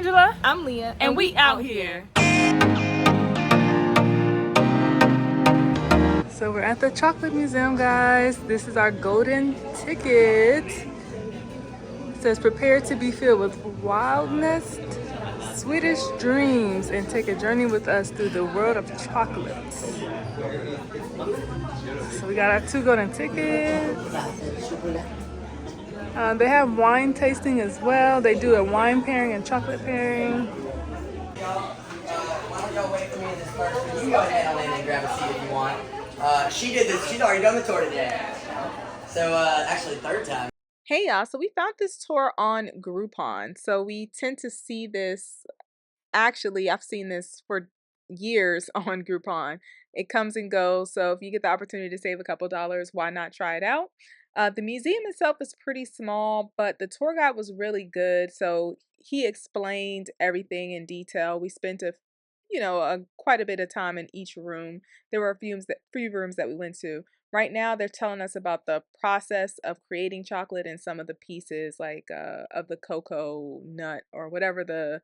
Angela. I'm Leah. And we out here. So we're at the Chocolate Museum, guys. This is our golden ticket. It says prepare to be filled with wildness, sweetest dreams, and take a journey with us through the world of chocolates. So we got our 2 golden tickets. They have wine tasting as well. They do a wine pairing and chocolate pairing. Why don't y'all wait for me in this person? You can go ahead on in and grab a seat if you want. She did this. She's already done the tour today. So actually, 3rd time. Hey y'all, so we found this tour on Groupon. So we tend to see this, actually I've seen this for years on Groupon. It comes and goes, so if you get the opportunity to save a couple dollars, why not try it out? The museum itself is pretty small, but the tour guide was really good, so he explained everything in detail. We spent quite a bit of time in each room. There were a few rooms that we went to. Right now, they're telling us about the process of creating chocolate and some of the pieces, like of the cocoa nut or whatever the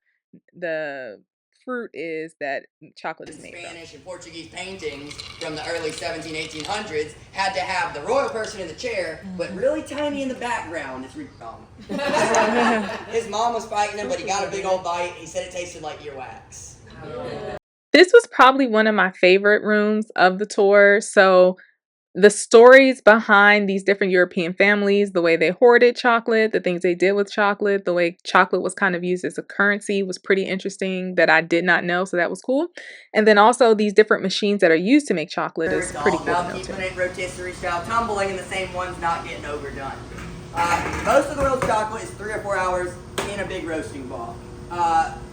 fruit is that chocolate is made from. Spanish and Portuguese paintings from the early 1800s had to have the royal person in the chair, but really tiny in the background. His mom was fighting him, but he got a big old bite. He said it tasted like earwax. This was probably one of my favorite rooms of the tour. So the stories behind these different European families, the way they hoarded chocolate, the things they did with chocolate, the way chocolate was kind of used as a currency was pretty interesting that I did not know, so that was cool. And then also these different machines that are used to make chocolate is pretty cool to know too. Keeping it rotisserie style, tumbling, and the same one's not getting overdone. Most of the world's chocolate is 3 or 4 hours in a big roasting ball.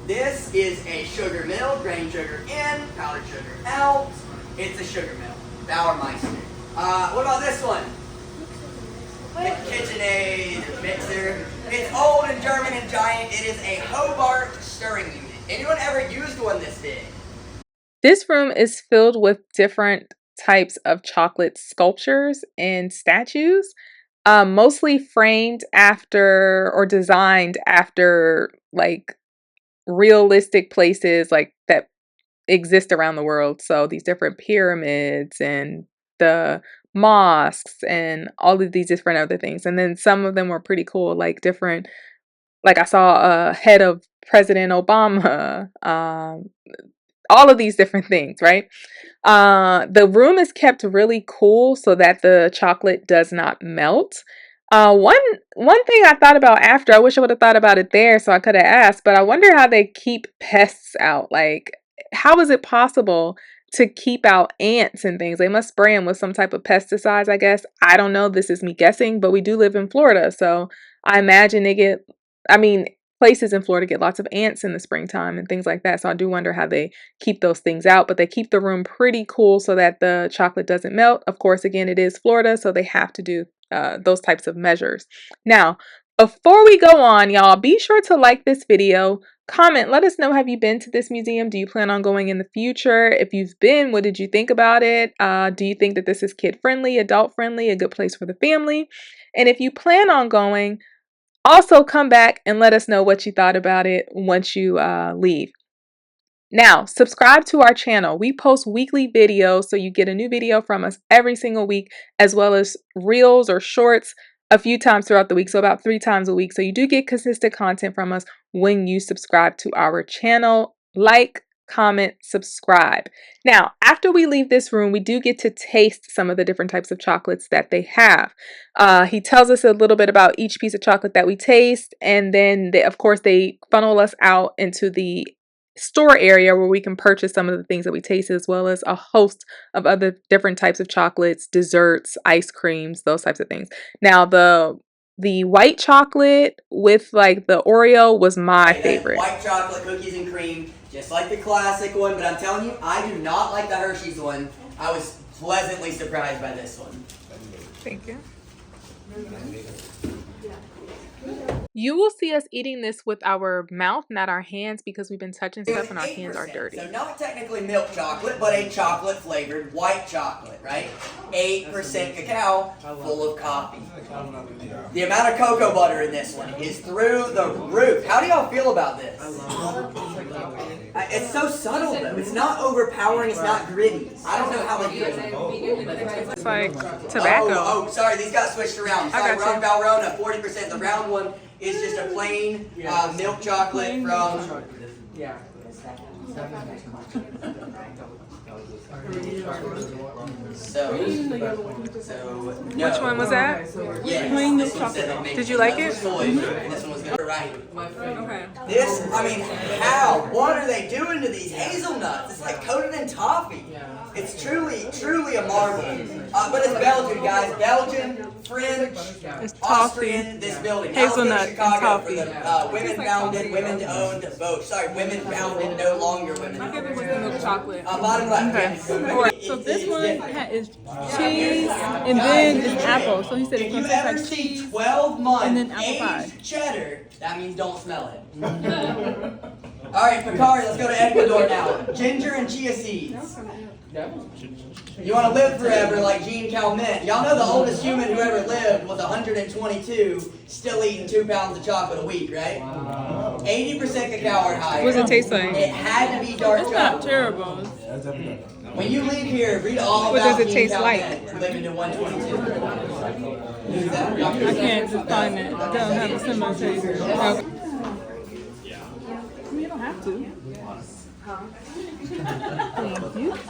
This is a sugar mill, grain sugar in, powdered sugar out. It's a sugar mill, Bauermeister. What about this one? The KitchenAid mixer. It's old and German and giant. It is a Hobart stirring unit. Anyone ever used one this big? This room is filled with different types of chocolate sculptures and statues, mostly framed after or designed after like realistic places like that exist around the world. So these different pyramids and the mosques and all of these different other things. And then some of them were pretty cool, like different, like I saw a head of President Obama, all of these different things, right? The room is kept really cool so that the chocolate does not melt. One thing I thought about after, I wish I would have thought about it there so I could have asked, but I wonder how they keep pests out. Like, how is it possible to keep out ants and things? They must spray them with some type of pesticides, I guess. I don't know. This is me guessing, but we do live in Florida, so I imagine places in Florida get lots of ants in the springtime and things like that. So I do wonder how they keep those things out, but they keep the room pretty cool so that the chocolate doesn't melt. Of course, again, it is Florida, so they have to do those types of measures. Now, before we go on, y'all, be sure to like this video, comment, let us know, have you been to this museum? Do you plan on going in the future? If you've been, what did you think about it? Do you think that this is kid friendly, adult friendly, a good place for the family? And if you plan on going, also come back and let us know what you thought about it once you leave. Now, subscribe to our channel. We post weekly videos, so you get a new video from us every single week, as well as reels or shorts a few times throughout the week, so about 3 times a week. So you do get consistent content from us when you subscribe to our channel. Like, comment, subscribe. Now, after we leave this room, we do get to taste some of the different types of chocolates that they have. He tells us a little bit about each piece of chocolate that we taste, and then of course they funnel us out into the store area where we can purchase some of the things that we taste, as well as a host of other different types of chocolates, desserts, ice creams, those types of things. Now, the white chocolate with like the Oreo was my favorite. White chocolate, cookies and cream, just like the classic one, but I'm telling you, I do not like the Hershey's one. I was pleasantly surprised by this one. Thank you. You will see us eating this with our mouth, not our hands, because we've been touching stuff and our hands are dirty. So not technically milk chocolate, but a chocolate flavored white chocolate, right? 8% cacao, full of coffee. The amount of cocoa butter in this one is through the roof. How do y'all feel about this? It's so subtle though. It's not overpowering. It's not gritty. I don't know how they do it. It's like tobacco. Oh, sorry. These got switched around. Sorry, Ron Valrhona, 40%. The round one is just a plain milk chocolate from. Yeah. So Which one was that? Yeah. Plain milk chocolate. Did you like it? This one was good. Right. Okay. This, I mean, how? What are they doing to these hazelnuts? It's like coated in toffee. It's truly a marvel. But it's Belgian, guys. Belgian, French, It's toffee, Austrian. This building. hazelnut, Chicago and toffee. for the women-founded, women-owned vote. Sorry, women-founded, no longer women. My favorite was the milk chocolate. Bottom left. Yes. So this one is cheese and then it's apple. So he said If it's you gonna taste ever like see cheese. 12 month and then apple pie. aged cheddar, that means don't smell it. All right, Picari, let's go to Ecuador now. Ginger and chia seeds. You want to live forever like Jean Calment. Y'all know the oldest human who ever lived was 122, still eating 2 pounds of chocolate a week, right? 80% cacao or higher. What does it taste like? It had to be dark It's not chocolate. terrible. When you leave here, read all What about does it Jean taste Calment living to 122. Who's that? I can't just find it. It doesn't have a similar taste. Okay. You don't have to.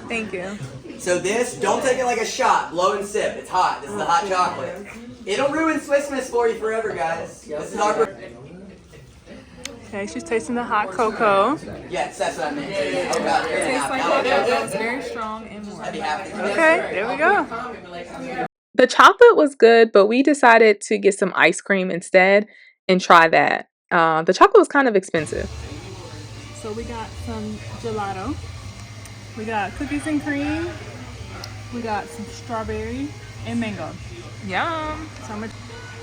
Thank you. So this, don't take it like a shot. Blow and sip. It's hot. This is the hot chocolate. It'll ruin Swiss Miss for you forever, guys. This is our. Okay, she's tasting the hot cocoa. Yes, that's what I meant. Oh god, It tastes like cocoa. It's very strong and warm. I'd be happy. Okay, there we go. The chocolate was good, but we decided to get some ice cream instead and try that. The chocolate was kind of expensive. So we got some gelato. We got cookies and cream. We got some strawberry and mango. Yum. So I'm gonna,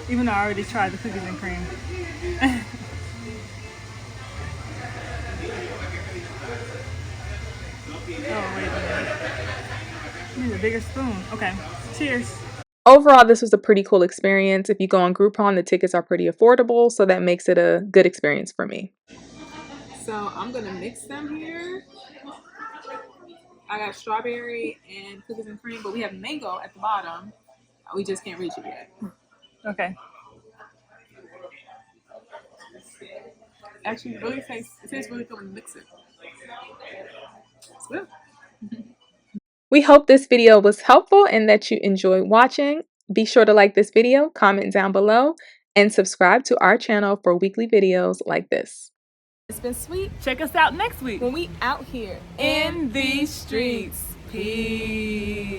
even though I already tried the cookies and cream. Oh, wait a minute. I need a bigger spoon. Okay. Cheers. Overall, this was a pretty cool experience. If you go on Groupon, the tickets are pretty affordable, so that makes it a good experience for me. So I'm going to mix them here. I got strawberry and cookies and cream, but we have mango at the bottom. We just can't reach it yet. Okay. Actually, it tastes really good when you mix it. It's good. We hope this video was helpful and that you enjoyed watching. Be sure to like this video, comment down below, and subscribe to our channel for weekly videos like this. It's been sweet. Check us out next week When we out here in these streets. Peace.